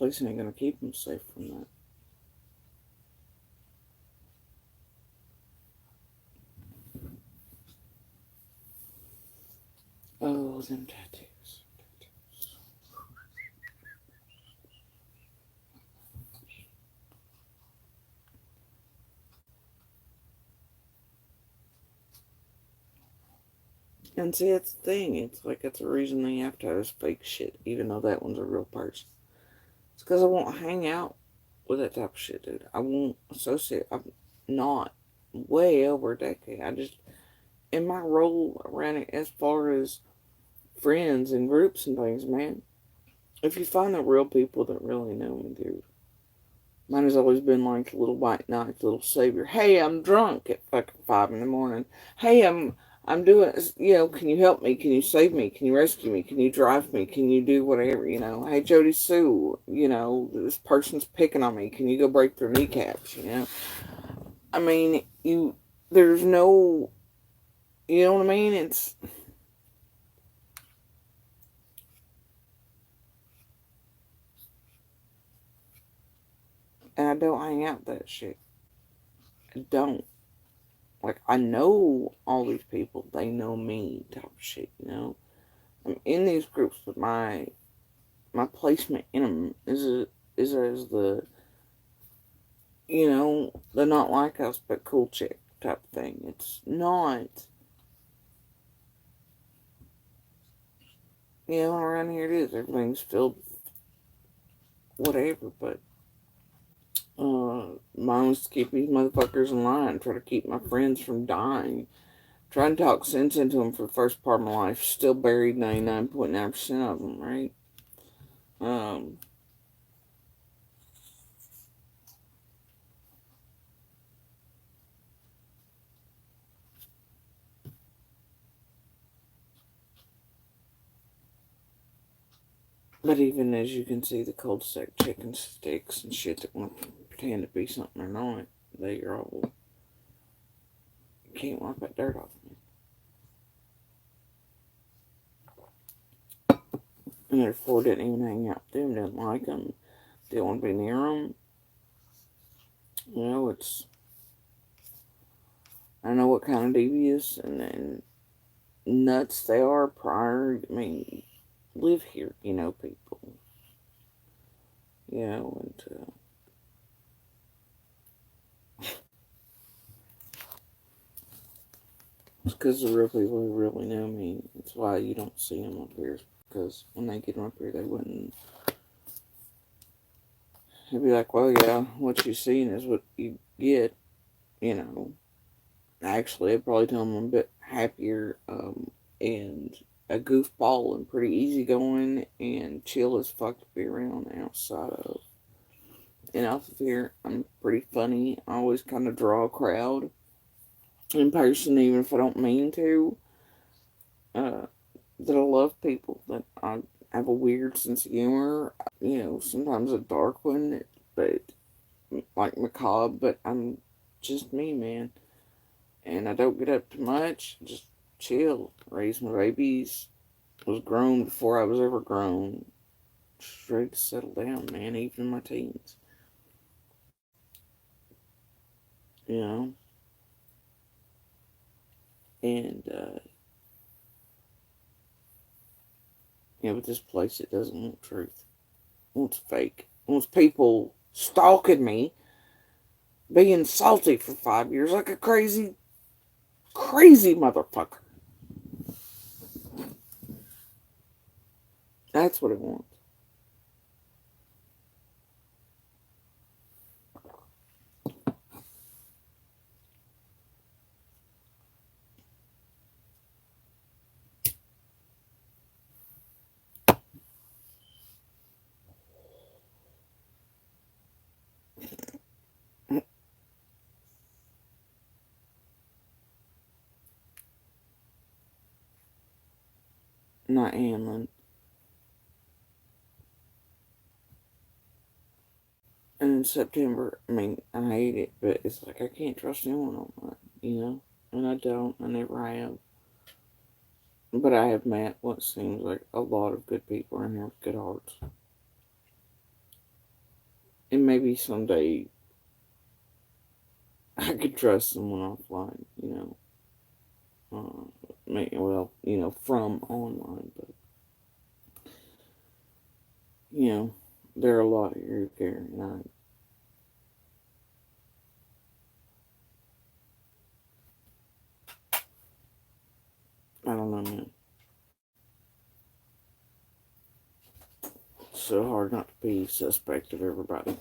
place ain't gonna keep them safe from that. Oh, them tattoos. And see, that's the thing. It's like it's a reason they have to have this fake shit, even though that one's a real person. It's because I won't hang out with that type of shit, dude. I won't associate. I'm not way over a decade. I just, in my role around it, as far as friends and groups and things, man, if you find the real people that really know me, dude, mine has always been like the little white knight, little savior. Hey, I'm drunk at fucking 5 in the morning. Hey, I'm doing, can you help me? Can you save me? Can you rescue me? Can you drive me? Can you do whatever, Hey, Jody Sue, this person's picking on me. Can you go break their kneecaps? I mean, there's no, you know what I mean? And I don't hang out with that shit. I don't. Like, I know all these people. They know me type of shit. I'm in these groups, but my placement in them is as the not like us but cool chick type thing. It's not, around here it is. Everything's filled with whatever, but mine was to keep these motherfuckers in line, try to keep my friends from dying, try and talk sense into them for the first part of my life, still buried 99.9% of them, right? Um, but even as you can see, the cold stack chicken sticks and shit that want to pretend to be something they're not, they are all, you can't wipe that dirt off me. And therefore didn't even hang out with them, didn't like them, didn't want to be near them. It's, I know what kind of devious and nuts they are prior. I mean, live here, people. And it's because the real people who really know me. That's why you don't see them up here. Because when they get up here, they wouldn't. They'd be like, well, yeah, what you seen is what you get, you know. Actually, I'd probably tell them I'm a bit happier and a goofball and pretty easygoing and chill as fuck to be around outside of. And out of here, I'm pretty funny. I always kind of draw a crowd in person, even if I don't mean to. That I love people, that I have a weird sense of humor. Sometimes a dark one, but like macabre, but I'm just me, man. And I don't get up too much, just chill, raise my babies. Was grown before I was ever grown. Just ready to settle down, man, even in my teens. You know? And, with this place, it doesn't want truth. It wants fake. It wants people stalking me, being salty for 5 years like a crazy, crazy motherfucker. That's what it wants. Not handling. And in September, I mean, I hate it, but it's like I can't trust anyone online. And I don't. I never have. But I have met what seems like a lot of good people in here with good hearts. maybe someday I could trust someone offline, from online, but, there are a lot of you there, and I don't know, man. It's so hard not to be suspect of everybody.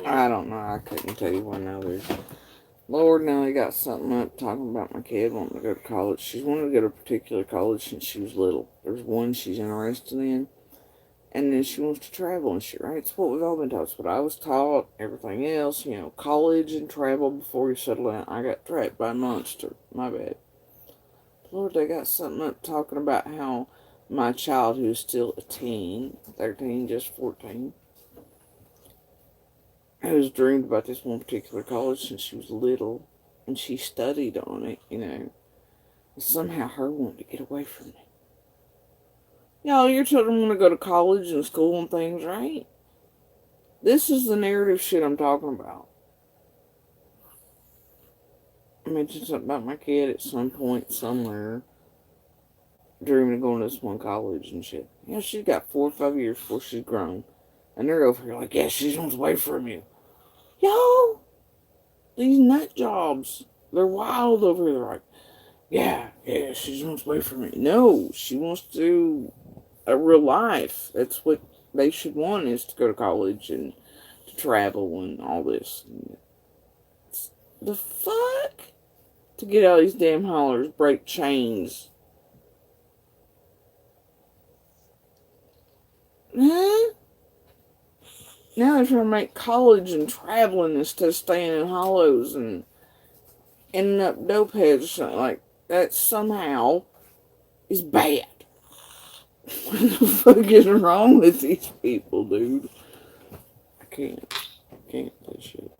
I don't know. I couldn't tell you one now. Lord, now he got something up talking about my kid wanting to go to college. She's wanted to go to a particular college since she was little. There's one she's interested in, and then she wants to travel and shit, right? It's what we've all been taught. It's what I was taught. Everything else, college and travel before you settle down. I got trapped by a monster. My bad. Lord, they got something up talking about how my child, who's still a teen, 13, just 14, has dreamed about this one particular college since she was little, and she studied on it. Somehow her wanting to get away from me. Your children want to go to college and school and things, right? This is the narrative shit I'm talking about. I mentioned something about my kid at some point, somewhere, dreaming of going to this one college and shit. She's got 4 or 5 years before she's grown. And they're over here like, yeah, she wants away from you. Yo, these nut jobs, they're wild over here. They're like, yeah, she just wants away from me. No, she wants to a real life. That's what they should want, is to go to college and to travel and all this. The fuck? To get out of these damn hollers, break chains. Huh? Now they're trying to make college and traveling instead of staying in hollows and ending up dope heads or something like that somehow is bad. What the fuck is wrong with these people, dude? I can't play shit.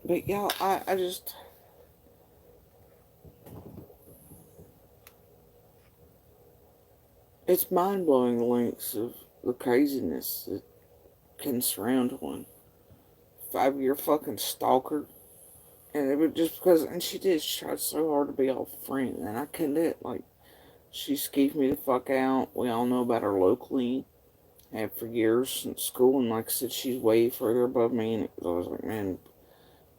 But y'all, I just, it's mind blowing the lengths of the craziness that can surround one. 5 year fucking stalker. And it was just because, and she tried so hard to be all friend, and I couldn't do it. Like, she skeeved me the fuck out. We all know about her locally. Have for years since school, and like I said, she's way further above me, and I was like, man,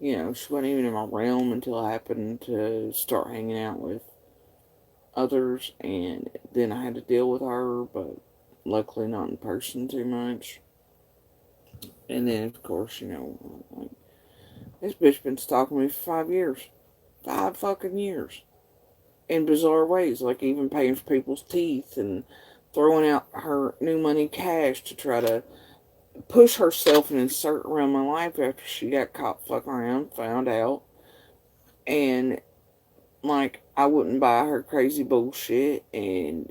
she wasn't even in my realm until I happened to start hanging out with others, and then I had to deal with her, but luckily not in person too much. And then, of course, like, this bitch been stalking me for 5 years. 5 fucking years. In bizarre ways, like even paying for people's teeth and throwing out her new money cash to try to push herself and insert around my life after she got caught fucking around, found out. And, like, I wouldn't buy her crazy bullshit, and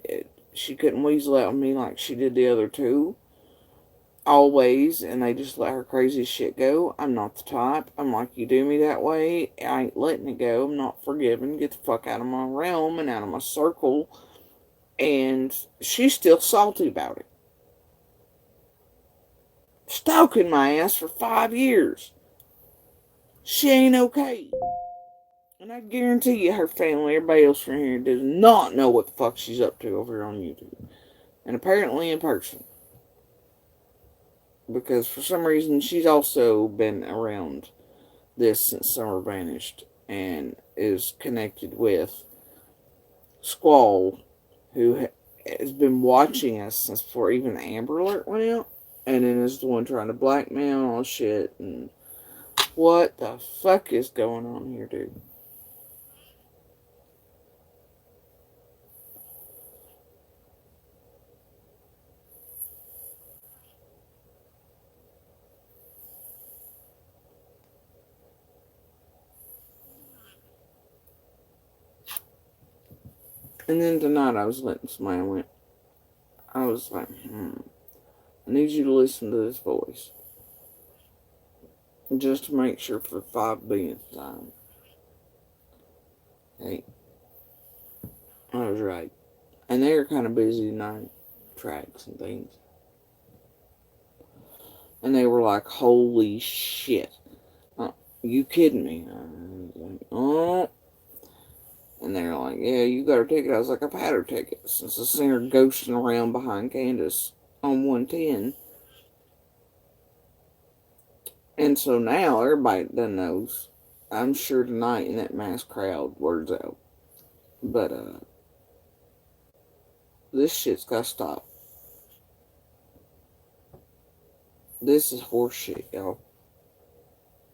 she couldn't weasel out on me like she did the other two. Always, and they just let her crazy shit go. I'm not the type. I'm like, you do me that way, I ain't letting it go. I'm not forgiving. Get the fuck out of my realm and out of my circle. And she's still salty about it. Stalking my ass for 5 years. She ain't okay. And I guarantee you her family, everybody else from here, does not know what the fuck she's up to over here on YouTube. And apparently in person. Because for some reason she's also been around this since Summer vanished and is connected with Squall, who has been watching us since before even the Amber Alert went out, and then is the one trying to blackmail and all shit. And what the fuck is going on here, dude? And then tonight I was letting somebody I was like, I need you to listen to this voice. Just to make sure for the 5 billionth time. Hey, I was right. And they were kind of busy tonight, tracks and things. And they were like, holy shit. You kidding me? I was like, oh. And they were like, yeah, you got her ticket. I was like, I've had her ticket since the singer ghosting around behind Candace on 110. And so now everybody done knows. I'm sure tonight in that mass crowd, word's out. But this shit's got to stop. This is horse shit, y'all.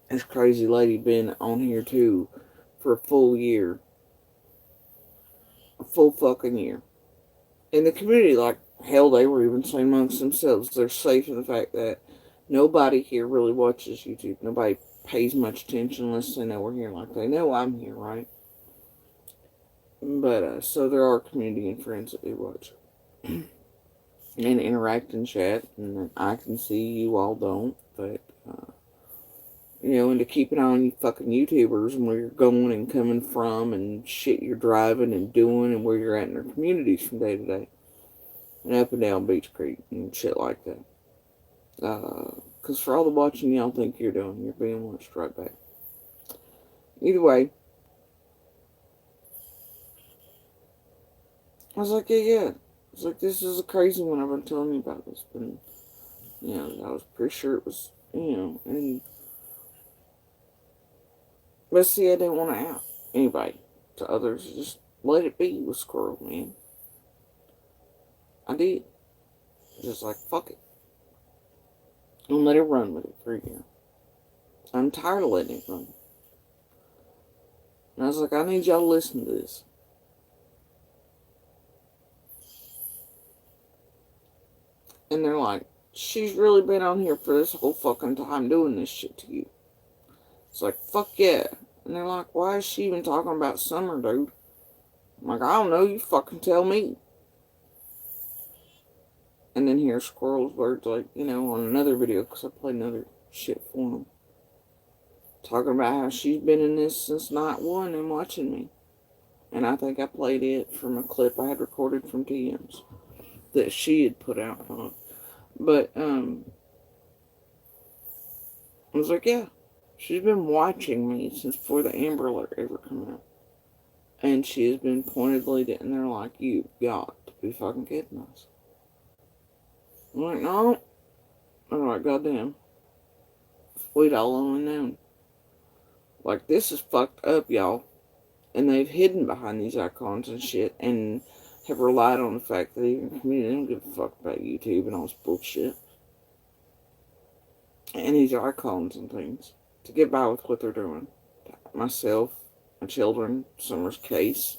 This crazy lady been on here too for a full year. A full fucking year. In the community, like, hell, they were even saying amongst themselves, they're safe in the fact that nobody here really watches YouTube. Nobody pays much attention unless they know we're here. Like, they know I'm here, right? But, so there are community and friends that do watch. And interact and chat, and I can see you all don't, but, and to keep an eye on you fucking YouTubers and where you're going and coming from and shit you're driving and doing and where you're at in their communities from day to day. And up and down Beach Creek and shit like that. Because for all the watching y'all think you're doing, you're being watched right back. Either way, I was like, yeah. I was like, this is a crazy one. I've been telling you about this. But, I was pretty sure it was, and... But see, I didn't want to out anybody to others. Just let it be with Squirrel, man. I did. Just like, fuck it. And let it run with it for a year. I'm tired of letting it run. And I was like, I need y'all to listen to this. And they're like, she's really been on here for this whole fucking time doing this shit to you. It's like, fuck yeah. And they're like, why is she even talking about Summer, dude? I'm like, I don't know, you fucking tell me. And then here's Squirrel's words, like, on another video, because I played another shit for him. Talking about how she's been in this since night one and watching me. And I think I played it from a clip I had recorded from TM's that she had put out on it. But, I was like, yeah, she's been watching me since before the Amber Alert ever came out. And she has been pointedly in there like, you got to be fucking kidding us. I'm like, no. I'm like, goddamn. We'd all only known. Like, this is fucked up, y'all. And they've hidden behind these icons and shit and have relied on the fact that even the community don't give a fuck about YouTube and all this bullshit. And these icons and things to get by with what they're doing. Myself, my children, Summer's case.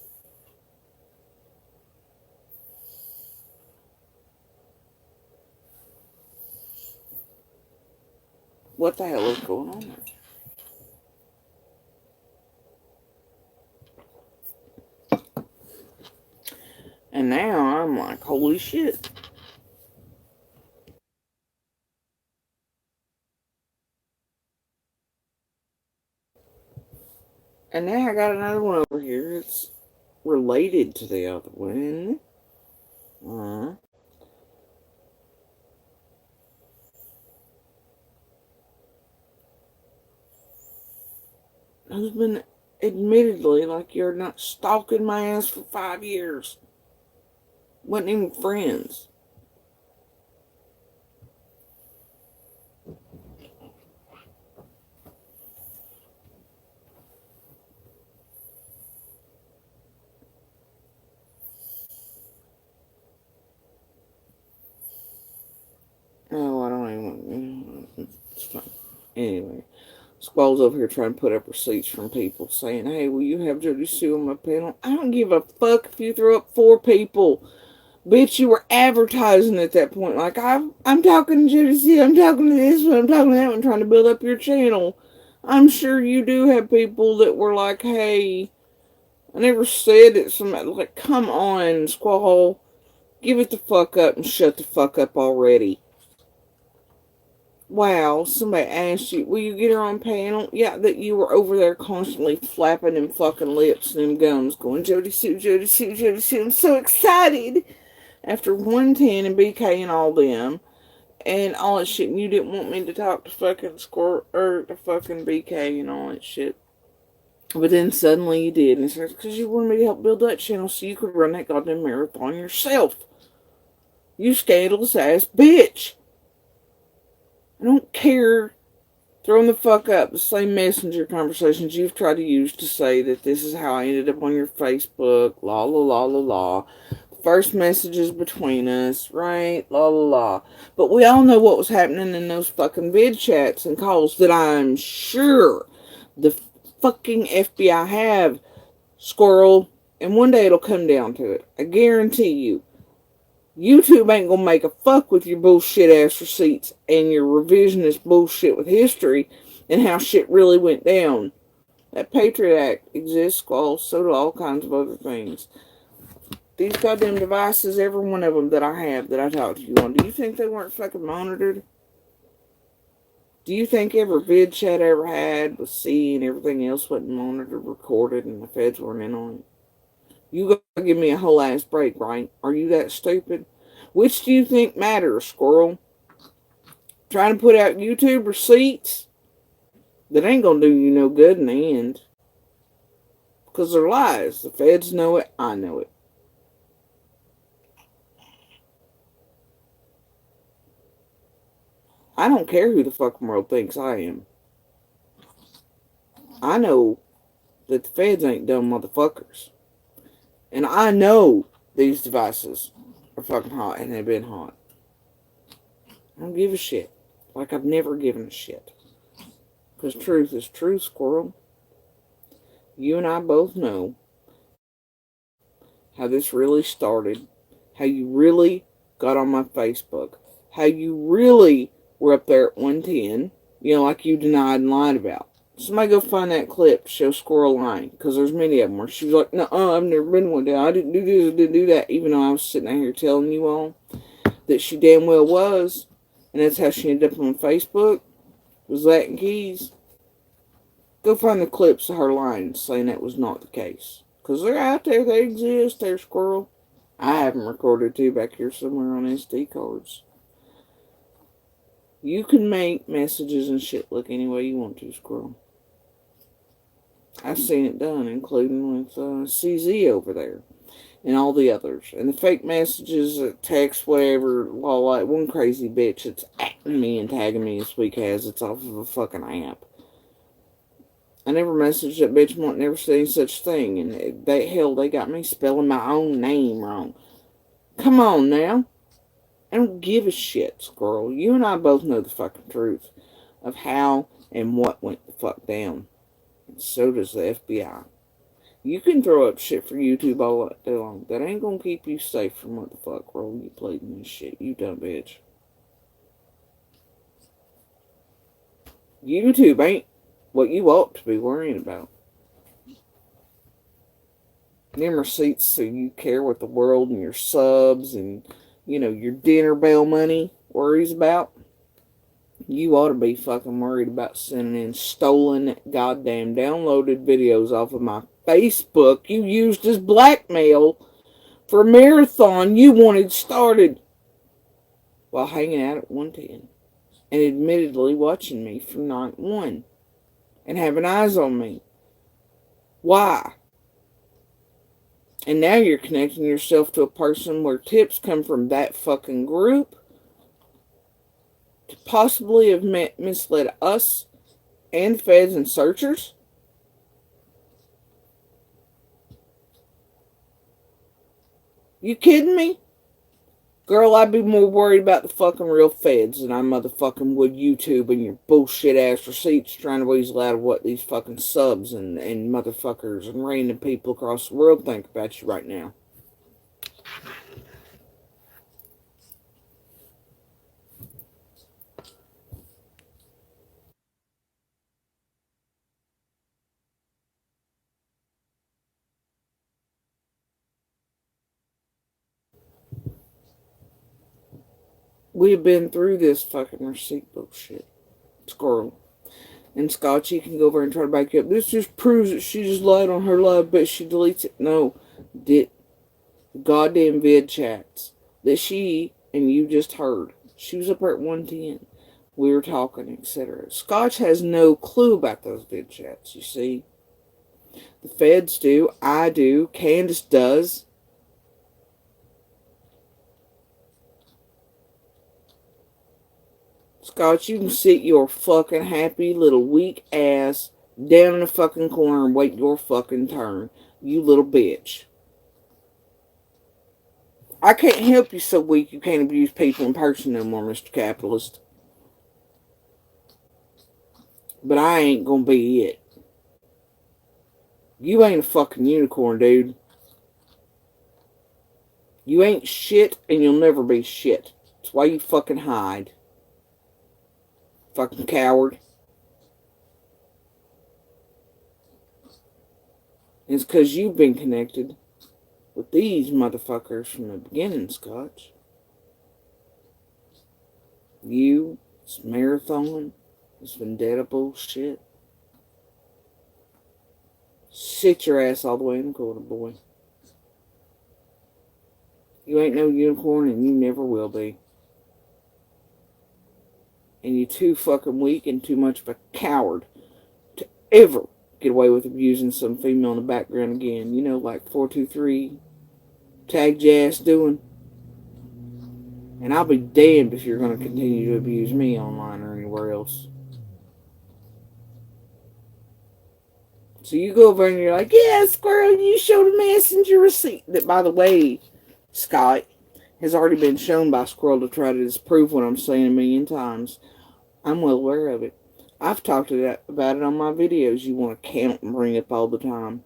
What the hell is going on there? And now I'm like, holy shit. And now I got another one over here. It's related to the other one. Husband, admittedly, like you're not stalking my ass for 5 years. Wasn't even friends. Oh, I don't even. It's fine. Anyway, Squall's over here trying to put up receipts from people saying, hey, will you have Jody Sue on my panel? I don't give a fuck if you throw up 4 people. Bitch, you were advertising at that point. Like, I'm talking to Jody Sue, I'm talking to this one, I'm talking to that one, trying to build up your channel. I'm sure you do have people that were like, hey, I never said it. Somebody, like, come on, Squall. Give it the fuck up and shut the fuck up already. Wow, somebody asked you, will you get her on panel? Yeah, that you were over there constantly flapping them fucking lips and them gums going, Jody Sue, Jody Sue, Jody Sue. I'm so excited. After 110 and BK and all them and all that shit, and you didn't want me to talk to fucking Squirt or to fucking BK and all that shit. But then suddenly you did, and it's because you wanted me to help build that channel so you could run that goddamn marathon yourself. You scandalous ass bitch. I don't care. Throwing the fuck up the same messenger conversations you've tried to use to say that this is how I ended up on your Facebook, la la la la la. First messages between us, right? La la la. But we all know what was happening in those fucking vid chats and calls that I'm sure the fucking FBI have, Squirrel. And one day it'll come down to it. I guarantee you. YouTube ain't gonna make a fuck with your bullshit ass receipts and your revisionist bullshit with history and how shit really went down. That Patriot Act exists, Squall, so do all kinds of other things. These goddamn devices, every one of them that I have that I talk to you on, do you think they weren't fucking monitored? Do you think every vid chat I ever had was seen, everything else wasn't monitored, recorded, and the feds weren't in on it? You gotta give me a whole ass break, right? Are you that stupid? Which do you think matters, Squirrel? Trying to put out YouTube receipts? That ain't gonna do you no good in the end. Because they're lies. The feds know it, I know it. I don't care who the fucking world thinks I am. I know that the feds ain't dumb motherfuckers. And I know these devices are fucking hot, and they've been hot. I don't give a shit. Like I've never given a shit. Because truth is truth, Squirrel. You and I both know how this really started. How you really got on my Facebook. How you really were up there at 110. You know, like you denied and lied about. Somebody go find that clip to show Squirrel lying. Because there's many of them where she was like, no, I've never been one day. I didn't do this, I didn't do that. Even though I was sitting out here telling you all that she damn well was. And that's how she ended up on Facebook. Was that and keys. Go find the clips of her lying saying that was not the case. Because they're out there. They exist. They're Squirrel. I have them recorded too back here somewhere on SD cards. You can make messages and shit look any way you want to, Squirrel. I've seen it done, including with CZ over there. And all the others. And the fake messages, text, whatever, like one crazy bitch that's acting me and tagging me this week has. It's off of a fucking app. I never messaged that bitch once, never said any such thing. And they got me spelling my own name wrong. Come on now. I don't give a shit, Squirrel. You and I both know the fucking truth of how and what went the fuck down. And so does the FBI. You can throw up shit for YouTube all day long. That ain't gonna keep you safe from what the fuck role you played in this shit, you dumb bitch. YouTube ain't what you ought to be worrying about. Them receipts so you care what the world and your subs and, your dinner bell money worries about. You ought to be fucking worried about sending in stolen, goddamn downloaded videos off of my Facebook you used as blackmail for a marathon you wanted started while hanging out at 110 and admittedly watching me from night one and having eyes on me. Why? And now you're connecting yourself to a person where tips come from that fucking group to possibly have misled us and feds and searchers? You kidding me? Girl, I'd be more worried about the fucking real feds than I motherfucking would YouTube and your bullshit ass receipts trying to weasel out of what these fucking subs and motherfuckers and random people across the world think about you right now. We've been through this fucking receipt bullshit. Squirrel. And Scotchy can go over and try to back you up. This just proves that she just lied on her live, but she deletes it. No. Did goddamn vid chats that she and you just heard. She was up there at 110. We were talking, etc. Scotch has no clue about those vid chats, you see. The feds do. I do. Candace does. Scotch, you can sit your fucking happy little weak ass down in the fucking corner and wait your fucking turn. You little bitch. I can't help you so weak you can't abuse people in person no more, Mr. Capitalist. But I ain't gonna be it. You ain't a fucking unicorn, dude. You ain't shit and you'll never be shit. That's why you fucking hide. Fucking coward. And it's because you've been connected with these motherfuckers from the beginning, Scotch. You, this marathon, this vendetta bullshit. Sit your ass all the way in the corner, boy. You ain't no unicorn and you never will be. And you're too fucking weak and too much of a coward to ever get away with abusing some female in the background again. Like 423 tagged your ass doing. And I'll be damned if you're going to continue to abuse me online or anywhere else. So you go over and you're like, yeah, Squirrel, you showed a messenger receipt. That, by the way, Scott, has already been shown by Squirrel to try to disprove what I'm saying a million times. I'm well aware of it. I've talked about it on my videos you want to count and bring up all the time.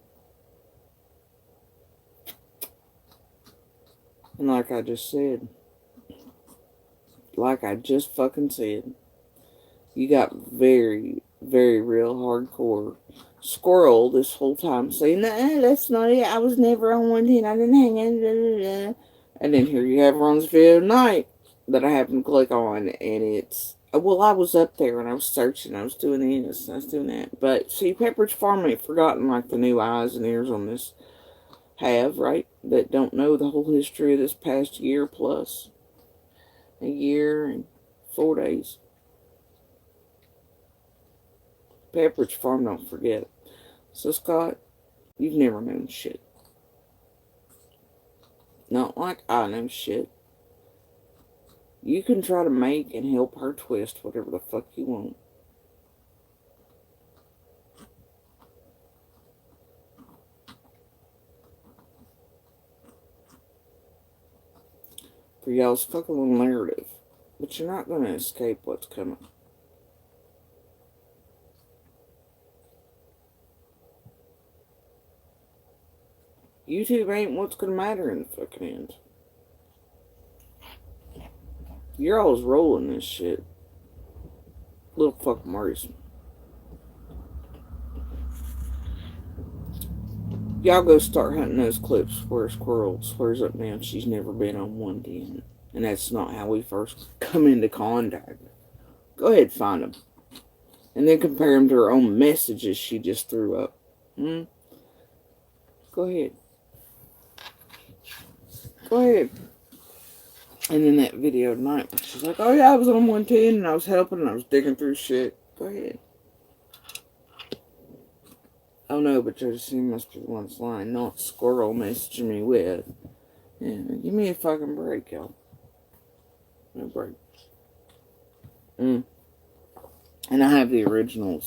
And like I just said, you got very, very real hardcore Squirrel this whole time saying, nah, that's not it. I was never on 110. I didn't hang in. Blah, blah, blah. And then here you have her on this video tonight that I happen to click on, and it's, well, I was up there and I was searching. I was doing this and I was doing that. But see, Pepperidge Farm ain't forgotten like the new eyes and ears on this have, right? That don't know the whole history of this past year plus. A year and 4 days. Pepperidge Farm don't forget. So, Scott, you've never known shit. Not like I know shit. You can try to make and help her twist whatever the fuck you want. for y'all's fucking little narrative. But you're not going to escape what's coming. YouTube ain't what's going to matter in the fucking end. You're always rolling this shit. Little fucking worrisome. Y'all go start hunting those clips where a squirrel swears up now she's never been on 110. And that's not how we first come into contact. Go ahead, find them. And then compare them to her own messages she just threw up. Go ahead. Go ahead. And then that video tonight, she's like, oh yeah, I was on 110 and I was helping and I was digging through shit. Go ahead. Oh no, but Josephine must be the one that's lying, not Squirrel messaging me with. Yeah, give me a fucking break, y'all. No break. And I have the originals.